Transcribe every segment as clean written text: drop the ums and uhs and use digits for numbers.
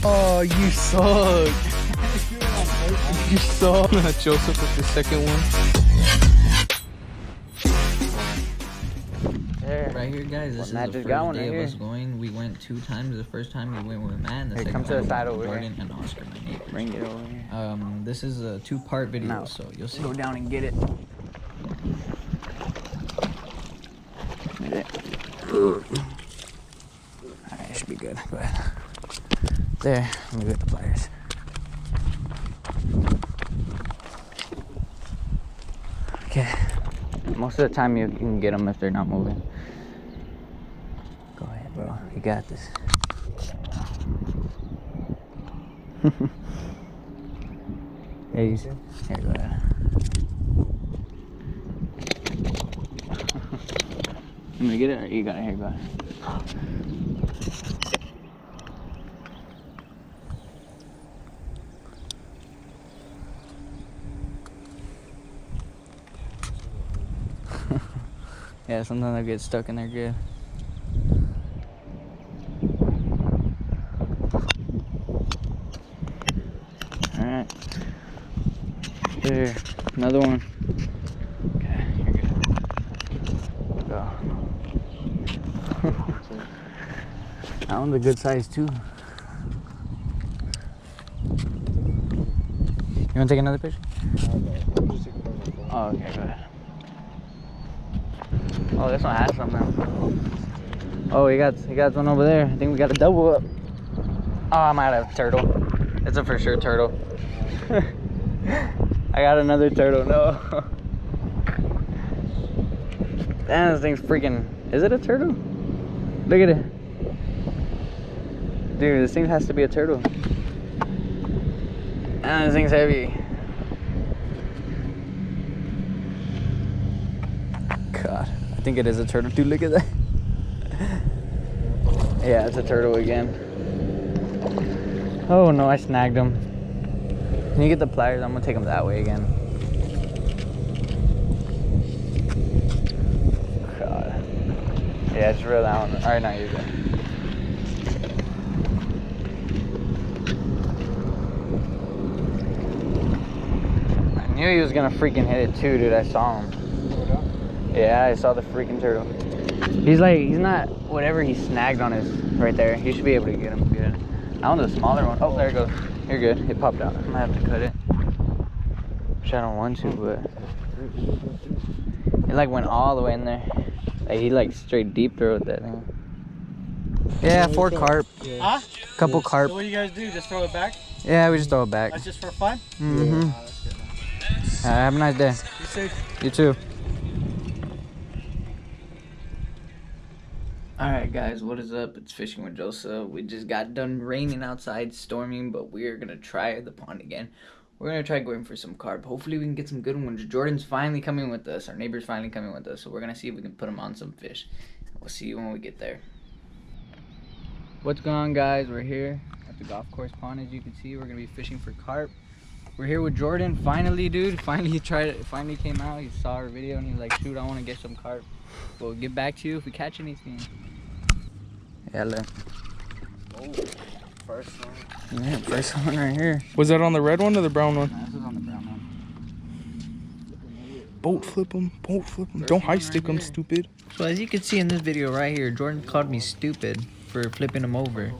Oh, you suck. You suck. Joseph with the second one. There. Right here, guys. This is the first day of us going. We went 2 times. The first time we went with Matt, and the second time we went with Jordan and Oscar, my neighbors. Bring it over here. This is a 2-part video, so you'll see. Go down and get it. Alright, it should be good. Go ahead. There. Let me get the pliers. Okay. Most of the time you can get them if they're not moving. Go ahead, bro. You got this. Here, you see? Here, go ahead. You gonna get it or you got it? Here, go ahead. Yeah, sometimes I get stuck in there good. Alright. There. Another one. Okay, you're good. Go. That one's a good size too. You wanna take another picture? Oh, okay, go ahead. Oh, this one has something. Oh, he got one over there. I think we got a double up. Oh, I might have a turtle. It's a for sure turtle. I got another turtle. No. Damn, this thing's freaking. Is it a turtle? Look at it. Dude, this thing has to be a turtle. Damn, this thing's heavy. God. I think it is a turtle. Dude, look at that. Yeah, it's a turtle again. Oh no, I snagged him. Can you get the pliers? I'm gonna take him that way again. God. Yeah, just reel that one. Alright, now you're good. I knew he was gonna freaking hit it too, dude. I saw him. Yeah, I saw the freaking turtle. He's not, whatever he snagged on is right there. You should be able to get him good. That one's a smaller one. Oh, there it goes. You're good. It popped out. I'm gonna have to cut it. Which I don't want to, but it like went all the way in there. Like he like straight deep throat that thing. Yeah, 4 carp. Huh? Couple carp. So what do you guys do? Just throw it back? Yeah, we just throw it back. That's just for fun? Mm-hmm. Oh, that's good, man. Have a nice day. You safe? You too. Alright guys, what is up? It's Fishing with Joseph. We just got done raining outside, storming, but we're gonna try the pond again. We're gonna try going for some carp. Hopefully we can get some good ones. Jordan's finally coming with us. Our neighbor's finally coming with us. So we're gonna see if we can put him on some fish. We'll see you when we get there. What's going on, guys? We're here at the golf course pond. As you can see, we're gonna be fishing for carp. We're here with Jordan. Finally, dude. Finally he tried it. Finally came out. He saw our video and he's like, shoot, I wanna get some carp. We'll get back to you if we catch anything. Yeah, look. Oh, first one. Yeah, first one right here. Was that on the red one or the brown one? Nah, this is on the brown one. Boat flip them. Boat flip them. Don't high stick them, stupid. So as you can see in this video right here, Jordan called me stupid for flipping him over.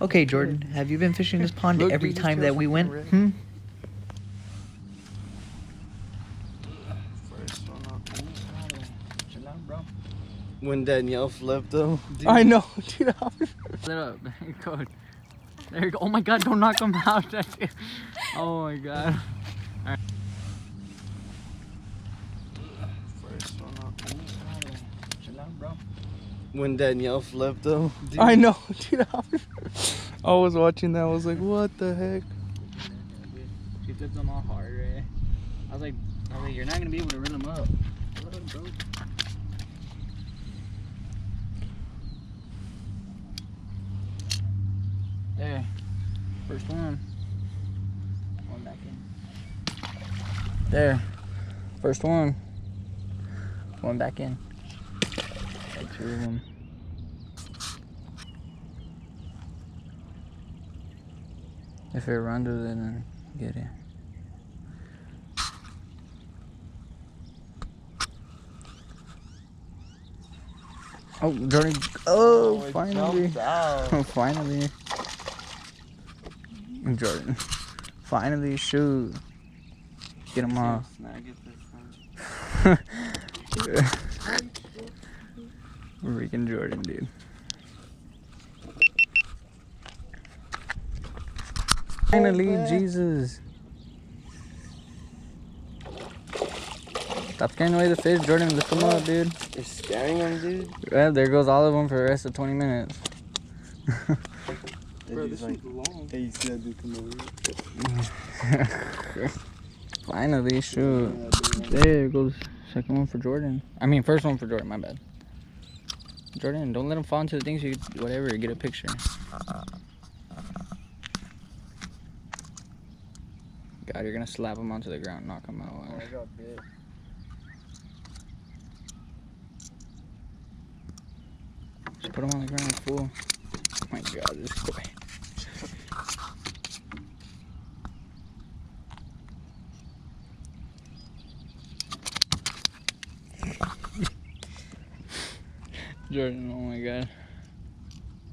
Okay, Jordan, have you been fishing this pond every time that we went? Hmm? First one up. Chill out, bro. When Danielle flipped them. I know, dude. Set up. There you go. There you go. Oh my god, don't knock him out. Oh my god. Right. First one up. Chill out, bro. When Danielle flipped them. I know, dude. I was watching that. I was like, what the heck? She flipped them all hard, right? I was like, you're not gonna be able to reel them up. Bro. There. First one. Going back in. There. First one. Going back in. Got 2 of them. If it runs with it, then get it. Oh, Jordan. Oh, it finally. jumped out. Finally. Jordan. Finally, shoot. Get him off. Snag it this time. Freaking Jordan, dude. Finally, Jesus. Stop scaring away the fish, Jordan. Lift them up, dude. You're scaring them, dude. Well, there goes all of them for the rest of 20 minutes. Bro, this is long. Hey, you see that dude come over? Finally, shoot. There goes second one for Jordan. I mean, first one for Jordan, my bad. Jordan, don't let him fall into the things. You whatever, get a picture. God, you're gonna slap him onto the ground, knock him out. I got bit. Just put him on the ground, fool. Oh my God, this boy. Jordan, oh my God.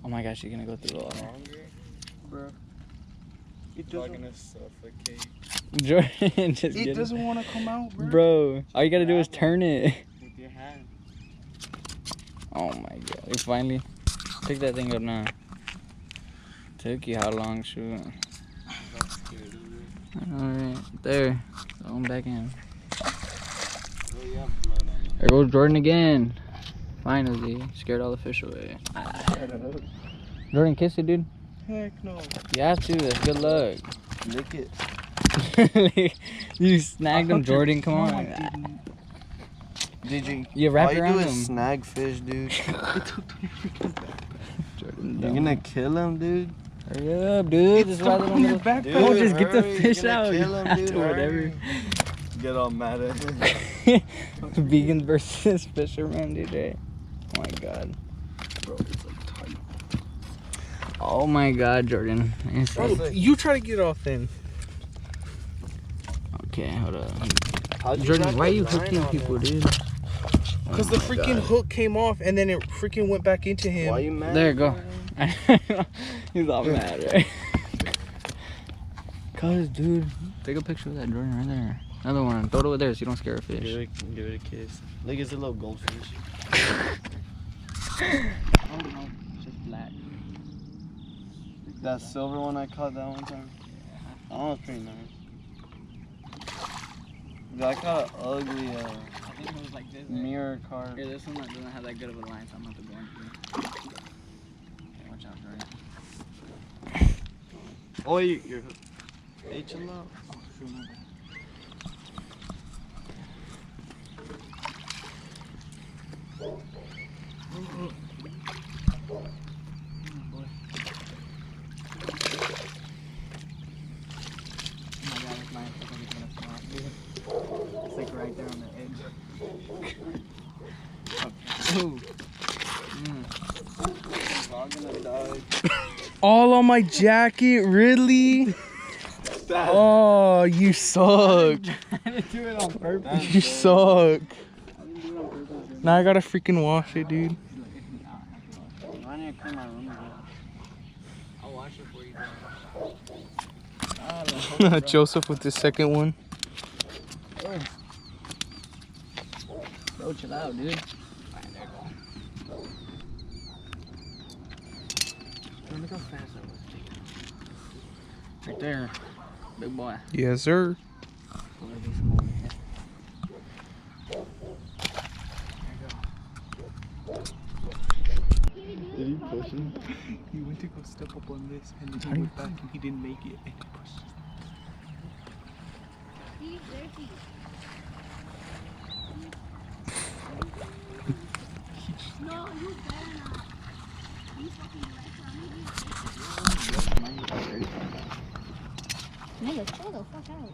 Oh my gosh, you're gonna go through the water. Bro. It Doesn't gonna suffocate. Jordan, just It get doesn't want to come out, bro. Bro, all you gotta do is turn it. With your hand. Oh my God, you finally pick that thing up now. Took you how long, shoot? Alright, there. Going back in. Oh, you have blood on it. There goes Jordan again. Finally, scared all the fish away. Jordan, kiss it, dude. Heck no. You have to, that's good luck. Lick it. You snagged him, Jordan, come on. Did you? You wrapped all you around do him. is snag fish, dude. Jordan, You're gonna kill him, dude. hurry up, dude. This is why they don't his let back. Dude, Oh, just get the hurry, fish you're gonna out. Kill him, dude. Whatever. Hurry. Get all mad at him. Vegan versus fisherman, DJ. Oh my God. Bro, it's like tight. Oh my God, Jordan. It's Bro, like- you try to get off then. okay, hold up. How'd you Jordan, wrap why are the you line hooking on people, it? dude? Because the freaking hook came off and then it freaking went back into him. Why you mad? There you go. He's all mad, right? Cause, dude, take a picture of that Jordan right there. Another one. Throw it over there so you don't scare a fish. Give it a kiss. Look, it's a little goldfish. Oh no, it's just black. That silver one I caught that one time. That one was pretty nice. Dude, I caught an ugly I think it was like this. mirror carp. Here, this one doesn't have that good of a line, so I'm about to go into it. Okay, watch out, Jordan. Oh, you're Hey, chill out. Oh, shoot, my bad. It's like right there on the edge. Ooh. Dog gonna die. All on my jacket, really? Oh, you suck. I didn't do it on purpose. You suck. Now I gotta freaking wash it, dude. I need to clean my room again. I'll wash it for you. Joseph with the second one. Bro, chill out, dude. Look how fast I was. Right there. Big boy. Yes, sir. Did he push him? He went to go step up on this and then he went back and he didn't make it and he pushed. No, you better not. You fucking Nigga, chill the fuck out.